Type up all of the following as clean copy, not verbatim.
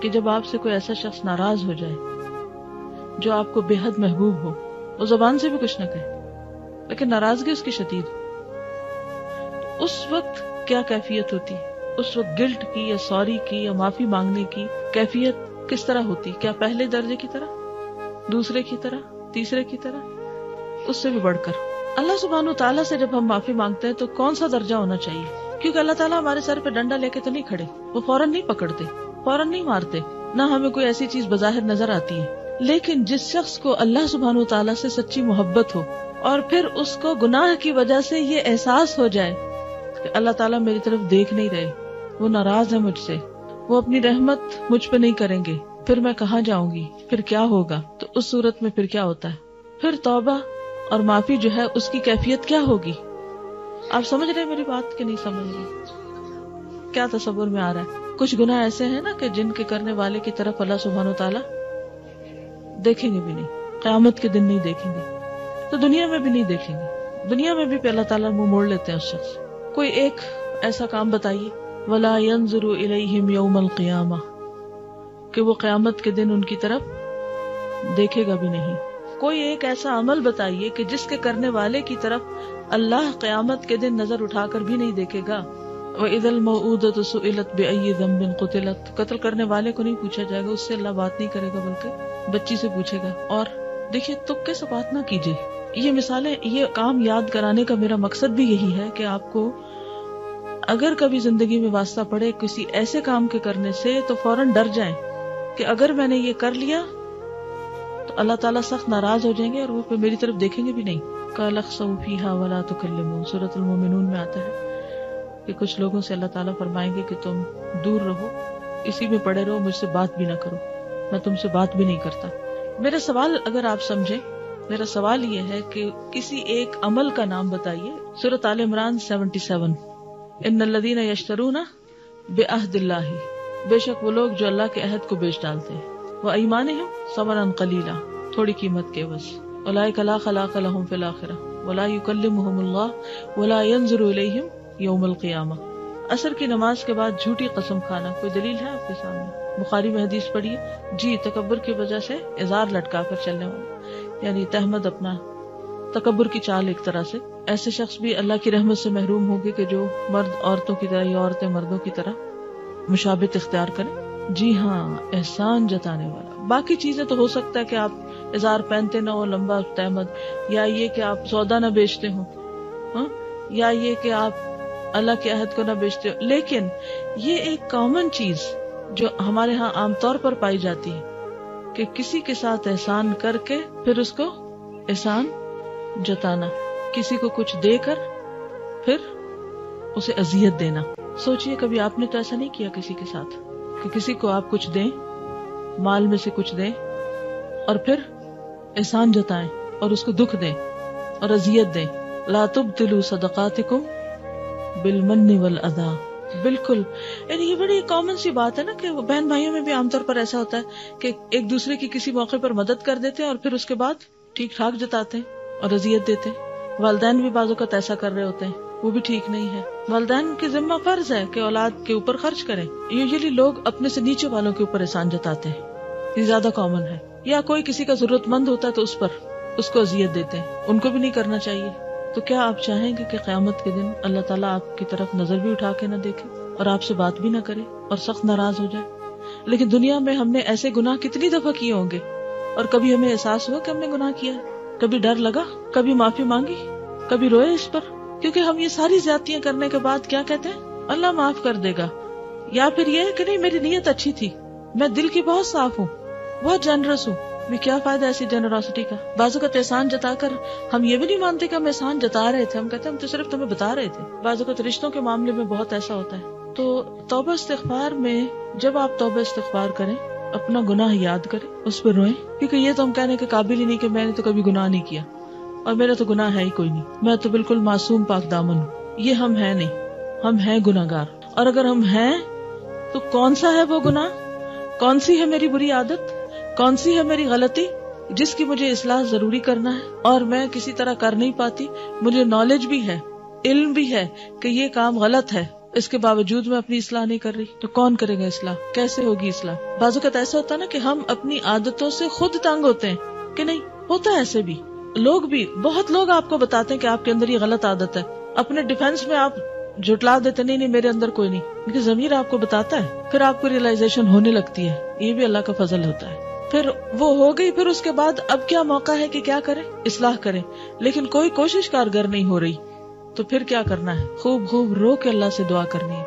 کہ جب آپ سے کوئی ایسا شخص ناراض ہو جائے جو آپ کو بے حد محبوب ہو، وہ زبان سے بھی کچھ نہ کہے لیکن ناراضگی اس کی شدید ہو، اس وقت کیا کیفیت ہوتی ہے؟ اس وقت گلٹ کی یا سوری کی یا معافی مانگنے کی کیفیت کس طرح ہوتی؟ کیا پہلے درجے کی طرح، دوسرے کی طرح، تیسرے کی طرح؟ اس سے بھی بڑھ کر اللہ سبحانہ تعالیٰ سے جب ہم معافی مانگتے ہیں تو کون سا درجہ ہونا چاہیے؟ کیونکہ اللہ تعالیٰ ہمارے سر پہ ڈنڈا لے کے تو نہیں کھڑے، وہ فوراً نہیں پکڑتے، فوراً نہیں مارتے، نہ ہمیں کوئی ایسی چیز بظاہر نظر آتی ہے۔ لیکن جس شخص کو اللہ سبحانہ تعالیٰ سے سچی محبت ہو اور پھر اس کو گناہ کی وجہ سے یہ احساس ہو جائے کہ اللہ تعالیٰ میری طرف دیکھ نہیں رہے، وہ ناراض ہے مجھ سے، وہ اپنی رحمت مجھ پہ نہیں کریں گے، پھر میں کہاں جاؤں گی، پھر کیا ہوگا؟ تو اس صورت میں پھر کیا ہوتا ہے؟ پھر توبہ اور معافی جو ہے اس کی کیفیت کیا ہوگی؟ آپ سمجھ رہے میری بات کہ نہیں سمجھ رہے؟ کیا تصور میں آ رہا ہے؟ کچھ گناہ ایسے ہیں نا کہ جن کے کرنے والے کی طرف اللہ سبحانہ تعالیٰ دیکھیں گے بھی نہیں، قیامت کے دن نہیں دیکھیں گے، تو دنیا میں بھی نہیں دیکھیں گے، دنیا میں بھی اللہ تعالیٰ منہ موڑ لیتے ہیں اس شخص۔ کوئی ایک ایسا کام بتائیے، وَلَا يَنظُرُ إِلَيْهِمْ يَوْمَ الْقِيَامَةِ، کہ وہ قیامت کے دن ان کی طرف دیکھے گا بھی نہیں۔ کوئی ایک ایسا عمل بتائیے کہ جس کے کرنے والے کی طرف اللہ قیامت کے دن نظر اٹھا کر بھی نہیں دیکھے گا۔ وَإِذَا الْمَوْءُودَةُ سُئِلَتْ بِأَيِّ ذَنبٍ قُتِلَتْ، قتل کرنے والے کو نہیں پوچھا جائے گا، اس سے اللہ بات نہیں کرے گا بلکہ بچی سے پوچھے گا۔ اور دیکھیے تکے سے بات نہ کیجیے، یہ مثالیں، یہ کام یاد کرانے کا میرا مقصد بھی یہی ہے کہ آپ کو اگر کبھی زندگی میں واسطہ پڑے کسی ایسے کام کے کرنے سے تو فوراً ڈر جائیں کہ اگر میں نے یہ کر لیا تو اللہ تعالیٰ سخت ناراض ہو جائیں گے اور وہ پھر میری طرف دیکھیں گے بھی نہیں۔ قَالَ اخْسَئُوا فِيهَا وَلَا تُكَلِّمُونِ، سورۃ المومنون میں آتا ہے کہ کچھ لوگوں سے اللہ تعالیٰ فرمائیں گے کہ تم دور رہو، اسی میں پڑے رہو، مجھ سے بات بھی نہ کرو، میں تم سے بات بھی نہیں کرتا۔ میرا سوال اگر آپ سمجھیں، میرا سوال یہ ہے کہ کسی ایک عمل کا نام بتائیے۔ سورۃ آل عمران 77، ان الذین یشترون بعہد اللہ، بے شک وہ لوگ جو اللہ کے عہد کو بیچ ڈالتے ہیں، وایمانہم ثمنا قلیلا، تھوڑی قیمت کے عوض، اولئک لا خلاق لهم فی الآخرہ ولا یکلمہم اللہ ولا ینظر الیہم یوم القیامہ۔ عصر کی نماز کے بعد جھوٹی قسم کھانا، کوئی دلیل ہے آپ کے سامنے؟ بخاری میں حدیث پڑھی ہے جی، تکبر کی وجہ سے ازار لٹکا کر چلنے والا، یعنی تہمد اپنا تکبر کی چال ایک طرح سے۔ ایسے شخص بھی اللہ کی رحمت سے محروم ہوگے کہ جو مرد عورتوں کی طرح یا عورتیں مردوں کی طرح مشابہت اختیار کریں۔ جی ہاں، احسان جتانے والا۔ باقی چیزیں تو ہو سکتا ہے کہ آپ ازار پہنتے نہ ہو لمبا تہمد، یا یہ کہ آپ سودا نہ بیچتے ہوں، یا یہ کہ آپ اللہ کے عہد کو نہ بیچتے ہو، لیکن یہ ایک کامن چیز جو ہمارے ہاں عام طور پر پائی جاتی ہے کہ کسی کے ساتھ احسان کر کے پھر اس کو احسان جتانا، کسی کو کچھ دے کر پھر اسے اذیت دینا۔ سوچئے کبھی آپ نے تو ایسا نہیں کیا کسی کے ساتھ کہ کسی کو آپ کچھ دیں، مال میں سے کچھ دیں اور پھر احسان جتائیں اور اس کو دکھ دیں اور اذیت دیں۔ لا تبطلوا صدقاتکم بالمن والاذی، بالکل، یعنی یہ بڑی کامن سی بات ہے نا کہ بہن بھائیوں میں بھی عام طور پر ایسا ہوتا ہے کہ ایک دوسرے کی کسی موقع پر مدد کر دیتے ہیں اور پھر اس کے بعد ٹھیک ٹھاک جتاتے ہیں اور اذیت دیتے ہیں۔ والدین بھی بعض اوقات ایسا کر رہے ہوتے ہیں، وہ بھی ٹھیک نہیں ہے۔ والدین کی ذمہ فرض ہے کہ اولاد کے اوپر خرچ کریں۔ یوزلی لوگ اپنے سے نیچے والوں کے اوپر احسان جتاتے ہیں، یہ زیادہ کامن ہے۔ یا کوئی کسی کا ضرورت مند ہوتا ہے تو اس کو اذیت دیتے ہیں، ان کو بھی نہیں کرنا چاہیے۔ تو کیا آپ چاہیں گے کہ قیامت کے دن اللہ تعالیٰ آپ کی طرف نظر بھی اٹھا کے نہ دیکھے اور آپ سے بات بھی نہ کرے اور سخت ناراض ہو جائے؟ لیکن دنیا میں ہم نے ایسے گناہ کتنی دفعہ کیے ہوں گے اور کبھی ہمیں احساس ہوا کہ ہم نے گناہ کیا ہے، کبھی ڈر لگا، کبھی معافی مانگی، کبھی روئے اس پر، کیونکہ ہم یہ ساری زیادتیاں کرنے کے بعد کیا کہتے ہیں؟ اللہ معاف کر دے گا، یا پھر یہ ہے کہ نہیں میری نیت اچھی تھی، میں دل کی بہت صاف ہوں، بہت جنرس ہوں۔ بھی کیا فائدہ ایسی جنراسٹی کا؟ بعض اوقات احسان جتا کر ہم یہ بھی نہیں مانتے کہ ہم احسان جتا رہے تھے، ہم کہتے ہیں ہم تو صرف تمہیں بتا رہے تھے۔ بعض اوقات رشتوں کے معاملے میں بہت ایسا ہوتا ہے۔ تو توبہ استغفار میں جب آپ توبہ استغفار کریں، اپنا گناہ یاد کریں، اس پہ روئیں، کیونکہ یہ تو ہم کہنے کے قابل ہی نہیں کہ میں نے تو کبھی گناہ نہیں کیا اور میرا تو گناہ ہے ہی کوئی نہیں، میں تو بالکل معصوم پاک دامن ہوں۔ یہ ہم ہیں نہیں، ہم ہیں گناہگار، اور اگر ہم ہیں تو کون سا ہے وہ گناہ، کون سی ہے میری بری عادت، کون سی ہے میری غلطی جس کی مجھے اصلاح ضروری کرنا ہے اور میں کسی طرح کر نہیں پاتی، مجھے نالج بھی ہے، علم بھی ہے کہ یہ کام غلط ہے اس کے باوجود میں اپنی اصلاح نہیں کر رہی تو کون کرے گا اصلاح؟ کیسے ہوگی اصلاح؟ بعض اوقات ایسا ہوتا ہے نا کہ ہم اپنی عادتوں سے خود تنگ ہوتے ہیں کہ نہیں ہوتا ہے ایسے بھی لوگ بھی بہت لوگ آپ کو بتاتے ہیں کہ آپ کے اندر یہ غلط عادت ہے، اپنے ڈیفینس میں آپ جھٹلا دیتے نہیں میرے اندر کوئی نہیں، کیونکہ ضمیر آپ کو بتاتا ہے، پھر آپ کو ریئلائزیشن ہونے لگتی ہے، یہ بھی اللہ کا فضل ہوتا ہے۔ پھر وہ ہو گئی، پھر اس کے بعد اب کیا موقع ہے کہ کیا کریں؟ اصلاح کریں، لیکن کوئی کوشش کارگر نہیں ہو رہی، تو پھر کیا کرنا ہے؟ خوب رو کے اللہ سے دعا کرنی ہے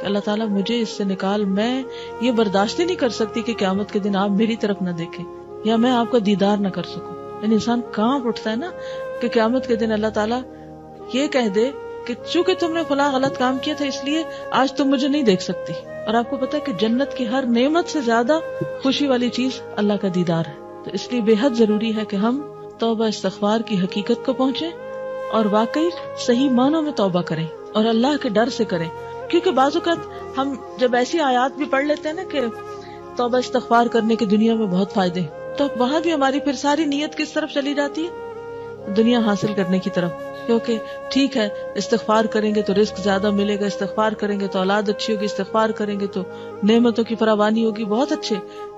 کہ اللہ تعالیٰ مجھے اس سے نکال، میں یہ برداشت ہی نہیں کر سکتی کہ قیامت کے دن آپ میری طرف نہ دیکھیں یا میں آپ کا دیدار نہ کر سکوں۔ یعنی انسان کانپ اٹھتا ہے نا کہ قیامت کے دن اللہ تعالیٰ یہ کہہ دے کہ چونکہ تم نے فلاں غلط کام کیا تھا اس لیے آج تم مجھے نہیں دیکھ سکتی۔ اور آپ کو پتا ہے کہ جنت کی ہر نعمت سے زیادہ خوشی والی چیز اللہ کا دیدار ہے، تو اس لیے بے حد ضروری ہے کہ ہم توبہ استغفار کی حقیقت کو پہنچیں اور واقعی صحیح معنوں میں توبہ کریں اور اللہ کے ڈر سے کریں، کیونکہ بعض اوقات ہم جب ایسی آیات بھی پڑھ لیتے ہیں نا کہ توبہ استغفار کرنے کے دنیا میں بہت فائدے، تو وہاں بھی ہماری پھر ساری نیت کس طرف چلی جاتی ہے؟ دنیا حاصل کرنے کی طرف، کیونکہ ٹھیک ہے استغفار کریں گے تو رزق زیادہ ملے گا، استغفار کریں گے تو اولاد اچھی ہوگی، استغفار کریں گے تو نعمتوں کی فراوانی ہوگی، بہت اچھے،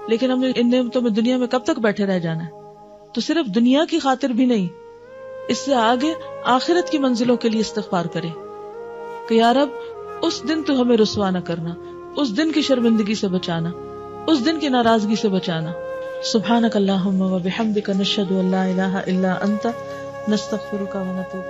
لیکن ہم نے ان نعمتوں میں دنیا میں کب تک بیٹھے رہ جانا ہے؟ تو صرف دنیا کی خاطر بھی نہیں، اس سے آگے آخرت کی منزلوں کے لیے استغفار کریں کہ یا رب اس دن تو ہمیں رسوا نہ کرنا، اس دن کی شرمندگی سے بچانا، اس دن کی ناراضگی سے بچانا۔ سبحانک اللہم و بحمدک نشہد ان لا الہ الا انت نستغفرک و نتوب